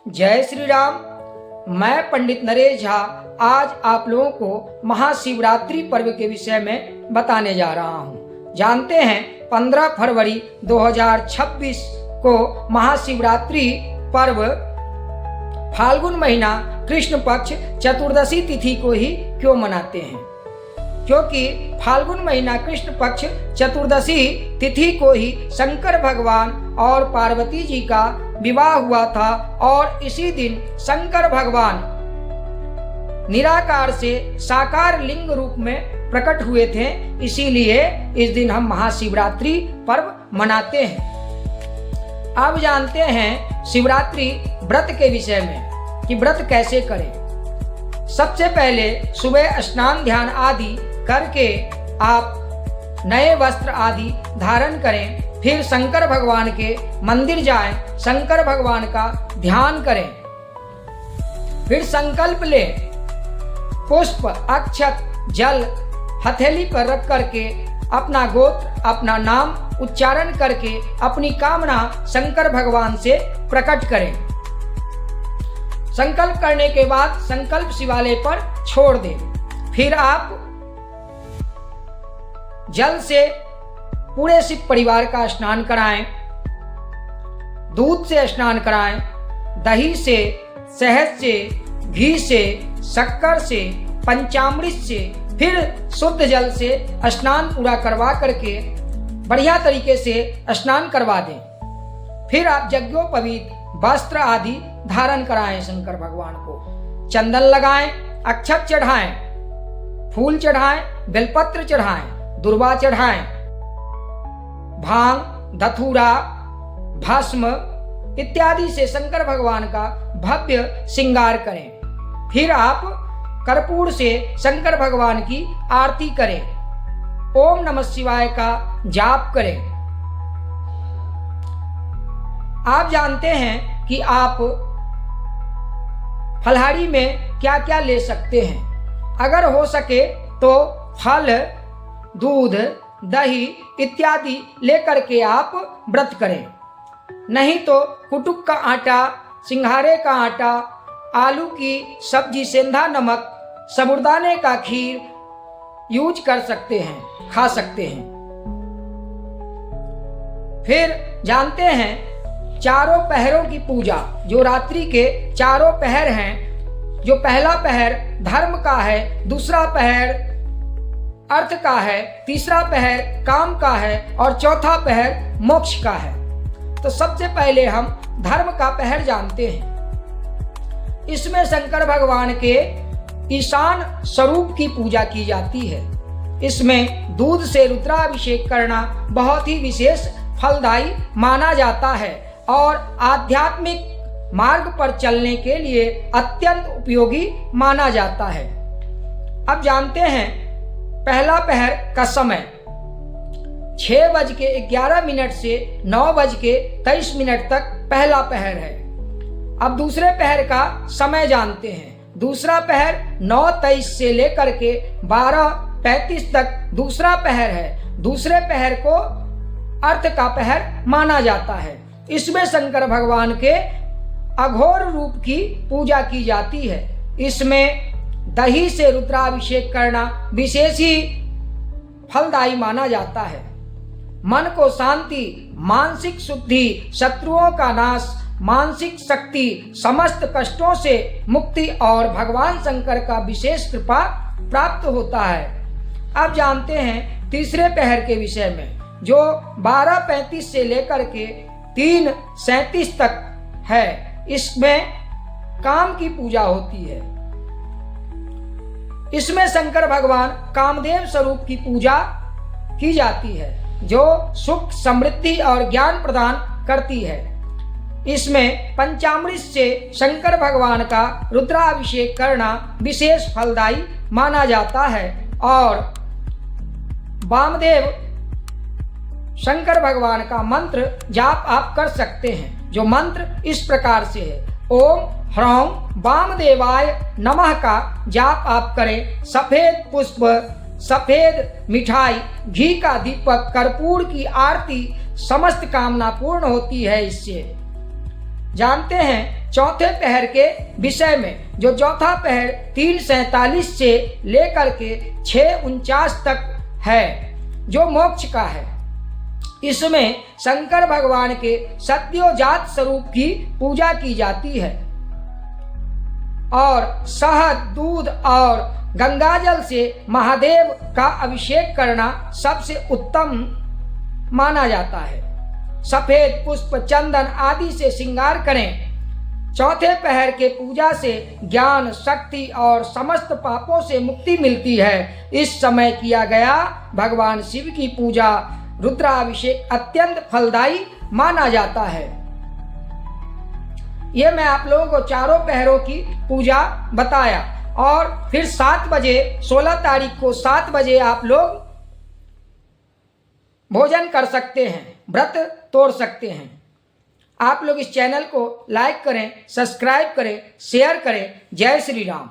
जय श्री राम। मैं पंडित नरेश झा आज आप लोगों को महाशिवरात्रि पर्व के विषय में बताने जा रहा हूं। जानते हैं 15 फरवरी 2026 को महाशिवरात्रि पर्व फाल्गुन महीना कृष्ण पक्ष चतुर्दशी तिथि को ही क्यों मनाते हैं? क्योंकि फाल्गुन महीना कृष्ण पक्ष चतुर्दशी तिथि को ही शंकर भगवान और पार्वती जी का विवाह हुआ था और इसी दिन शंकर भगवान निराकार से साकार लिंग रूप में प्रकट हुए थे। इसीलिए इस दिन हम महाशिवरात्रि पर्व मनाते हैं। अब जानते हैं शिवरात्रि व्रत के विषय में कि व्रत कैसे करें। सबसे पहले सुबह स्नान ध्यान आदि करके आप नए वस्त्र आदि धारण करें। फिर शंकर भगवान के मंदिर जाएं, शंकर भगवान का ध्यान करें। फिर संकल्प लें, पुष्प अक्षत जल हथेली पर रख करके अपना गोत्र अपना नाम उच्चारण करके अपनी कामना शंकर भगवान से प्रकट करें। संकल्प करने के बाद संकल्प शिवालय पर छोड़ दें। फिर आप जल से पूरे शिव परिवार का स्नान कराएं, दूध से स्नान कराएं, दही से, शहद से, घी से, शक्कर से, पंचामृत से, फिर शुद्ध जल से स्नान पूरा करवा करके बढ़िया तरीके से स्नान करवा दें। फिर आप यज्ञोपवीत वस्त्र आदि धारण कराएं। शंकर भगवान को चंदन लगाएं, अक्षत चढ़ाएं, फूल चढ़ाएं, बेलपत्र चढ़ाएं, दुर्वा चढ़ाएं, भांग धतूरा भस्म इत्यादि से शंकर भगवान का भव्य श्रृंगार करें। फिर आप कर्पूर से शंकर भगवान की आरती करें। ओम नमः शिवाय का जाप करें। आप जानते हैं कि आप फलाहारी में क्या क्या ले सकते हैं। अगर हो सके तो फल दूध दही इत्यादि लेकर के आप व्रत करें। नहीं तो कुटुक का आटा, सिंघारे का आटा, आलू की सब्जी, सेंधा नमक, साबूदाने का खीर यूज कर सकते हैं, खा सकते हैं। फिर जानते हैं चारों पहरों की पूजा, जो रात्रि के चारों पहर हैं, जो पहला पहर धर्म का है, दूसरा पहर अर्थ का है, तीसरा पहर काम का है और चौथा पहर मोक्ष का है। तो सबसे पहले हम धर्म का पहर जानते हैं। इसमें शंकर भगवान के ईशान स्वरूप की पूजा की जाती है। इसमें दूध से रुद्राभिषेक करना बहुत ही विशेष फलदायी माना जाता है और आध्यात्मिक मार्ग पर चलने के लिए अत्यंत उपयोगी माना जाता है। अब जानते हैं पहला पहर का समय 6:11 से 9:23 तक पहला पहर है। अब दूसरे पहर का समय जानते हैं। दूसरा पहर 9:23 से लेकर के 12:35 तक दूसरा पहर है। दूसरे पहर को अर्थ का पहर माना जाता है। इसमें शंकर भगवान के अघोर रूप की पूजा की जाती है। इसमें दही से रुद्राभिषेक करना विशेष ही फलदायी माना जाता है। मन को शांति, मानसिक शुद्धि, शत्रुओं का नाश, मानसिक शक्ति, समस्त कष्टों से मुक्ति और भगवान शंकर का विशेष कृपा प्राप्त होता है। अब जानते हैं तीसरे पहर के विषय में, जो 12:35 से लेकर के 3:37 तक है। इसमें काम की पूजा होती है। इसमें शंकर भगवान कामदेव स्वरूप की पूजा की जाती है, जो सुख समृद्धि और ज्ञान प्रदान करती है। इसमें पंचामृत से शंकर भगवान का रुद्राभिषेक करना विशेष फलदायी माना जाता है और वामदेव शंकर भगवान का मंत्र जाप आप कर सकते हैं, जो मंत्र इस प्रकार से है। ओम ह्रौं वामदेवाय नमः का जाप आप करें। सफेद पुष्प, सफेद मिठाई, घी का दीपक, कर्पूर की आरती, समस्त कामना पूर्ण होती है इससे। जानते हैं चौथे पहर के विषय में। जो चौथा पहर 3:47 से लेकर के 6:49 तक है, जो मोक्ष का है। इसमें शंकर भगवान के सद्योजात स्वरूप की पूजा की जाती है और शहद, दूध और गंगाजल से महादेव का अभिषेक करना सबसे उत्तम माना जाता है। सफेद पुष्प, चंदन आदि से श्रृंगार करें। चौथे पहर के पूजा से ज्ञान, शक्ति और समस्त पापों से मुक्ति मिलती है। इस समय किया गया भगवान शिव की पूजा, रुद्राभिषेक अत्यंत फलदायी माना जाता है। ये मैं आप लोगों को चारों पहरों की पूजा बताया। और फिर 7 बजे 16 तारीख को 7 बजे आप लोग भोजन कर सकते हैं, व्रत तोड़ सकते हैं। आप लोग इस चैनल को लाइक करें, सब्सक्राइब करें, शेयर करें। जय श्री राम।